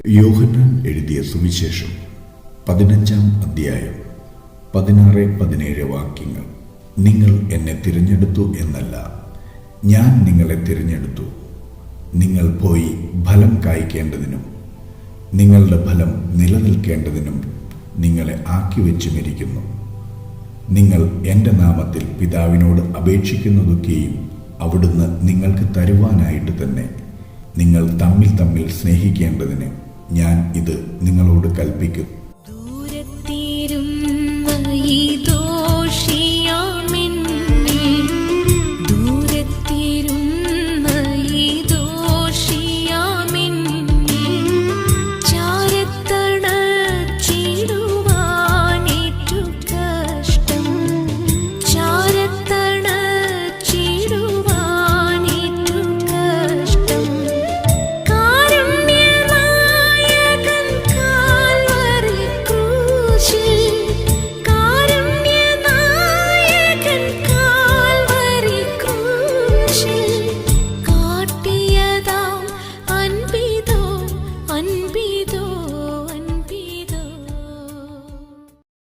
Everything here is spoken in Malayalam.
യോഹന്നാൻ എഴുതിയ സുവിശേഷം 15-ാം അധ്യായം 16-17 വാക്യങ്ങൾ. നിങ്ങൾ എന്നെ തിരഞ്ഞെടുത്തു എന്നല്ല, ഞാൻ നിങ്ങളെ തിരഞ്ഞെടുത്തു. നിങ്ങൾ പോയി ഫലം കായ്ക്കേണ്ടതിനും നിങ്ങളുടെ ഫലം നിലനിൽക്കേണ്ടതിനും നിങ്ങളെ ആക്കിവെച്ചുമിരിക്കുന്നു. നിങ്ങൾ എൻ്റെ നാമത്തിൽ പിതാവിനോട് അപേക്ഷിക്കുന്നതൊക്കെയും അവിടുന്ന് നിങ്ങൾക്ക് തരുവാനായിട്ട് തന്നെ. നിങ്ങൾ തമ്മിൽ തമ്മിൽ സ്നേഹിക്കേണ്ടതിന് ഞാൻ ഇത് നിങ്ങളോട് കൽപ്പിക്കുന്നു. she